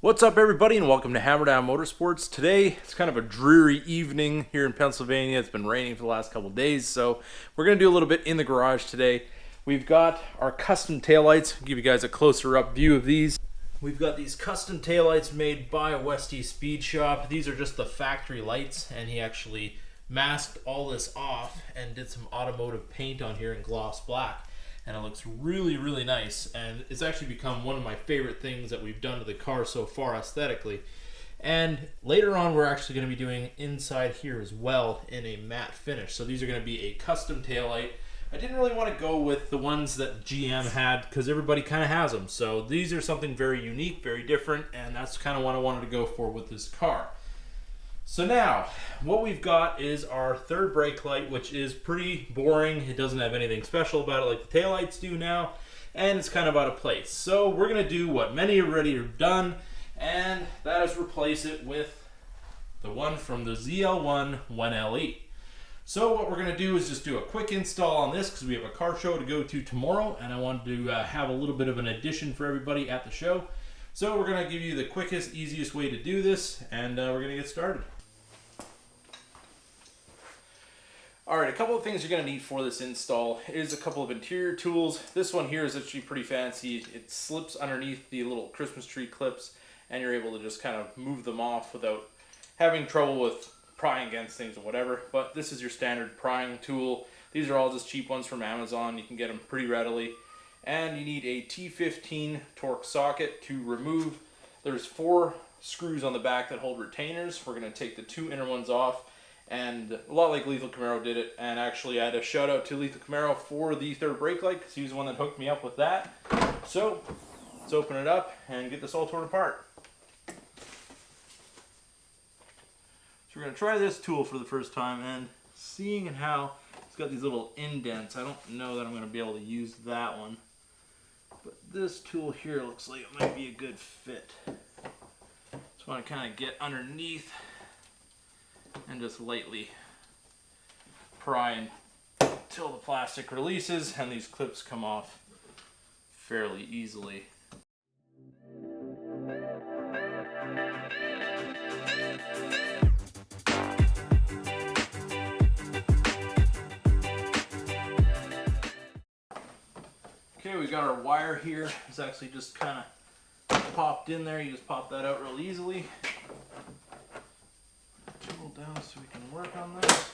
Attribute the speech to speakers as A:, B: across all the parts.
A: What's up, everybody, and welcome to Hammer Down Motorsports. Today, it's kind of a dreary evening here in Pennsylvania. It's been raining for the last couple days, so we're going to do a little bit in the garage today. We've got our custom taillights. I'll give you guys a closer up view of these. We've got these custom taillights made by Westy Speed Shop. These are just the factory lights, and he actually masked all this off and did some automotive paint on here in gloss black. And it looks really, really nice. And it's actually become one of my favorite things that we've done to the car so far aesthetically. And later on, we're actually going to be doing inside here as well in a matte finish. So these are going to be a custom taillight. I didn't really want to go with the ones that GM had because everybody kind of has them. So these are something very unique, very different, and that's kind of what I wanted to go for with this car. So now, what we've got is our third brake light, which is pretty boring. It doesn't have anything special about it like the taillights do now, and it's kind of out of place. So we're going to do what many already have done, and that is replace it with the one from the ZL1 1LE. So what we're going to do is just do a quick install on this because we have a car show to go to tomorrow, and I wanted to have a little bit of an addition for everybody at the show. So we're going to give you the quickest, easiest way to do this, and we're going to get started. Alright, a couple of things you're going to need for this install is a couple of interior tools. This one here is actually pretty fancy. It slips underneath the little Christmas tree clips, and you're able to just kind of move them off without having trouble with prying against things or whatever. But this is your standard prying tool. These are all just cheap ones from Amazon. You can get them pretty readily. And you need a T15 torque socket to remove. There's 4 screws on the back that hold retainers. We're going to take the 2 inner ones off. And a lot like Lethal Camaro did it. And actually I had a shout out to Lethal Camaro for the third brake light because he was the one that hooked me up with that. So let's open it up and get this all torn apart. So we're going to try this tool for the first time, and seeing how it's got these little indents, I don't know that I'm going to be able to use that one. But this tool here looks like it might be a good fit. Just want to kind of get underneath and just lightly pry until the plastic releases and these clips come off fairly easily. Okay, we got our wire here. It's actually just kind of popped in there. You just pop that out real easily. Tool down so we can work on this.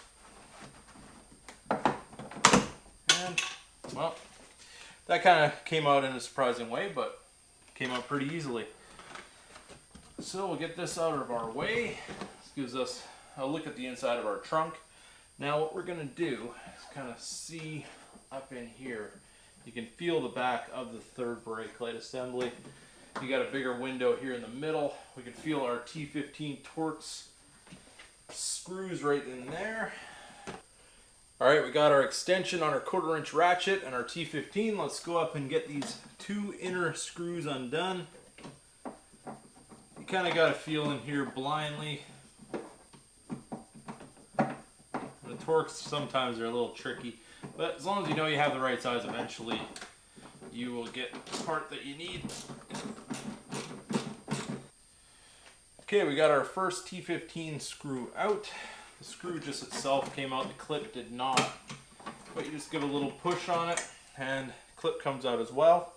A: And, well, that kind of came out in a surprising way, but came out pretty easily. So we'll get this out of our way. This gives us a look at the inside of our trunk. Now what we're going to do is kind of see up in here. You can feel the back of the third brake light assembly. You got a bigger window here in the middle. We can feel our T15 Torx screws right in there. Alright, we got our extension on our 1/4 inch ratchet and our T15. Let's go up and get these 2 inner screws undone. You kind of got to feel in here blindly. The Torx sometimes are a little tricky, but as long as you know you have the right size, eventually you will get the part that you need. Okay, we got our first T15 screw out. The screw just itself came out, the clip did not. But you just give a little push on it and the clip comes out as well.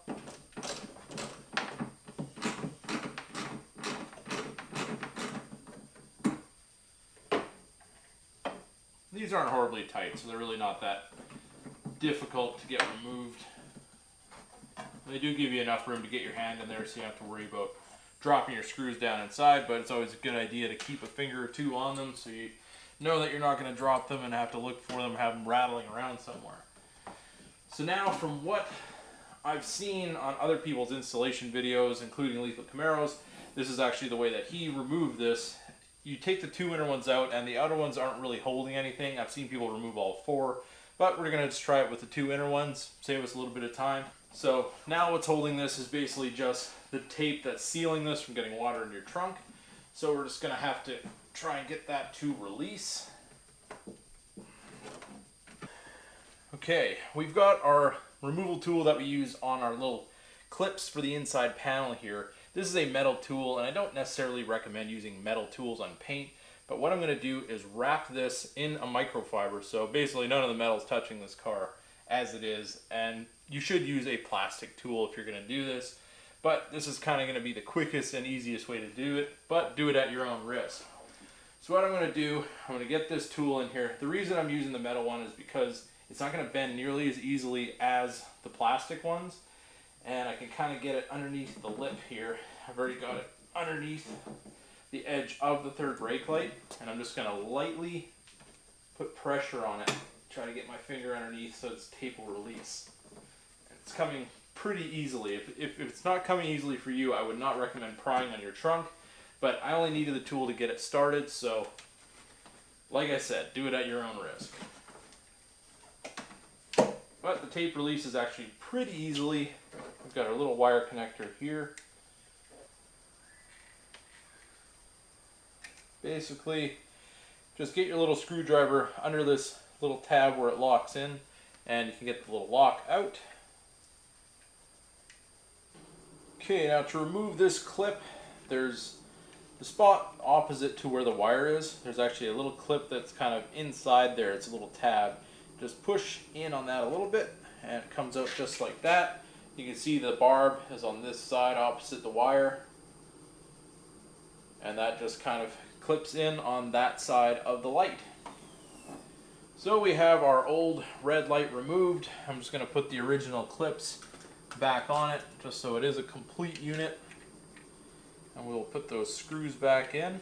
A: These aren't horribly tight, so they're really not that difficult to get removed. They do give you enough room to get your hand in there so you don't have to worry about dropping your screws down inside, but it's always a good idea to keep a finger or 2 on them so you know that you're not going to drop them and have to look for them, have them rattling around somewhere. So now, from what I've seen on other people's installation videos, including Lethal Camaro's, this is actually the way that he removed this. You take the 2 inner ones out and the outer ones aren't really holding anything. I've seen people remove all 4, but we're going to just try it with the 2 inner ones, save us a little bit of time. So now what's holding this is basically just the tape that's sealing this from getting water in your trunk. So we're just going to have to try and get that to release. Okay, we've got our removal tool that we use on our little clips for the inside panel here. This is a metal tool, and I don't necessarily recommend using metal tools on paint, but what I'm going to do is wrap this in a microfiber, so basically none of the metal's touching this car as it is, and you should use a plastic tool if you're going to do this, but this is kind of going to be the quickest and easiest way to do it, but do it at your own risk. So what I'm going to do, I'm going to get this tool in here. The reason I'm using the metal one is because it's not going to bend nearly as easily as the plastic ones, and I can kind of get it underneath the lip here. I've already got it underneath the edge of the third brake light, and I'm just going to lightly put pressure on it, try to get my finger underneath so its tape will release. And it's coming pretty easily. If it's not coming easily for you, I would not recommend prying on your trunk, but I only needed the tool to get it started, so like I said, do it at your own risk. But the tape releases actually pretty easily. We've got our little wire connector here. Basically, just get your little screwdriver under this little tab where it locks in, and you can get the little lock out. Okay, now to remove this clip, there's the spot opposite to where the wire is. There's actually a little clip that's kind of inside there. It's a little tab. Just push in on that a little bit, and it comes out just like that. You can see the barb is on this side opposite the wire, and that just kind of clips in on that side of the light. So we have our old red light removed. I'm just going to put the original clips back on it just so it is a complete unit, and we'll put those screws back in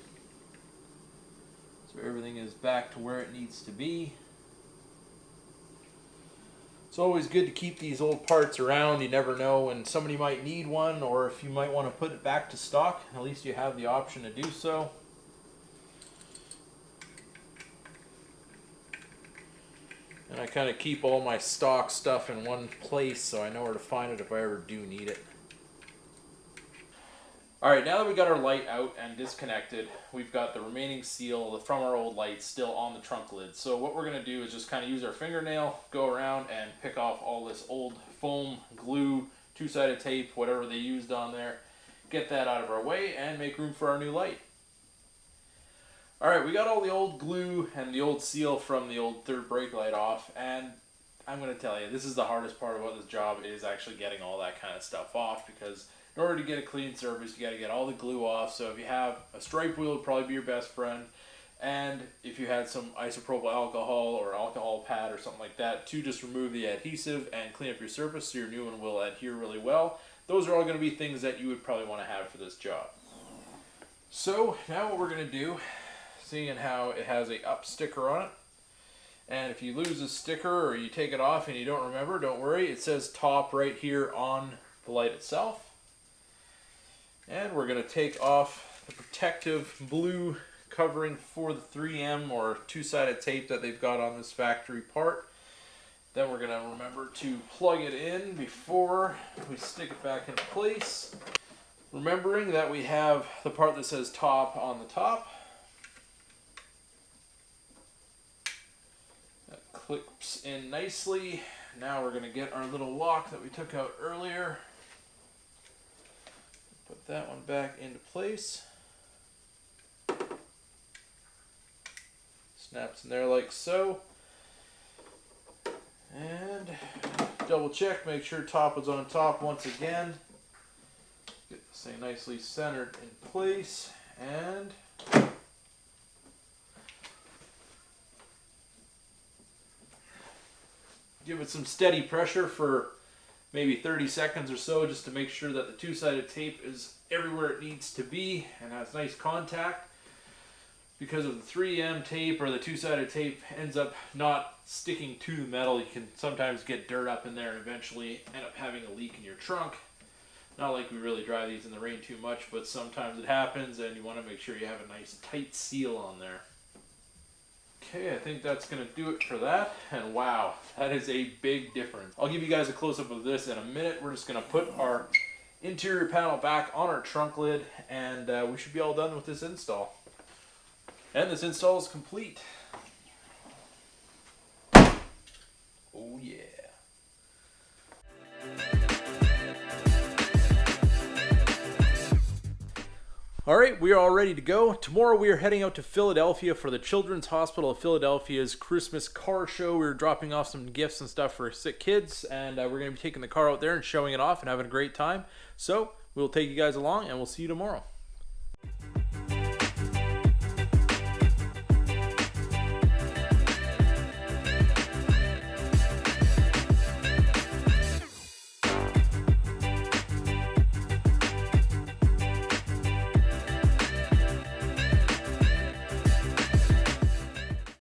A: so everything is back to where it needs to be. It's always good to keep these old parts around. You never know when somebody might need one, or if you might want to put it back to stock. At least you have the option to do so. And I kind of keep all my stock stuff in one place so I know where to find it if I ever do need it. Alright, now that we got our light out and disconnected, we've got the remaining seal from our old light still on the trunk lid. So what we're going to do is just kind of use our fingernail, go around and pick off all this old foam, glue, two-sided tape, whatever they used on there. Get that out of our way and make room for our new light. Alright, we got all the old glue and the old seal from the old third brake light off, and I'm going to tell you, this is the hardest part about this job, is actually getting all that kind of stuff off, because in order to get a clean surface, you got to get all the glue off. So if you have a stripe wheel, it would probably be your best friend. And if you had some isopropyl alcohol or alcohol pad or something like that to just remove the adhesive and clean up your surface so your new one will adhere really well. Those are all going to be things that you would probably want to have for this job. So now what we're going to do, seeing how it has a up sticker on it, and if you lose a sticker or you take it off and you don't remember, don't worry. It says top right here on the light itself. And we're going to take off the protective blue covering for the 3M or two-sided tape that they've got on this factory part. Then we're going to remember to plug it in before we stick it back in place. Remembering that we have the part that says top on the top. That clips in nicely. Now we're going to get our little lock that we took out earlier. Put that one back into place. Snaps in there like so. And double check, make sure top is on top once again. Get this thing nicely centered in place. And give it some steady pressure for maybe 30 seconds or so, just to make sure that the two-sided tape is everywhere it needs to be and has nice contact. Because of the 3M tape or the two-sided tape ends up not sticking to the metal, you can sometimes get dirt up in there and eventually end up having a leak in your trunk. Not like we really drive these in the rain too much, but sometimes it happens, and you want to make sure you have a nice tight seal on there. Okay, I think that's going to do it for that, and wow, that is a big difference. I'll give you guys a close-up of this in a minute. We're just going to put our interior panel back on our trunk lid, and we should be all done with this install. And this install is complete. Oh yeah. All right, we are all ready to go. Tomorrow we are heading out to Philadelphia for the Children's Hospital of Philadelphia's Christmas car show. We're dropping off some gifts and stuff for sick kids, and we're going to be taking the car out there and showing it off and having a great time. So we'll take you guys along, and we'll see you tomorrow.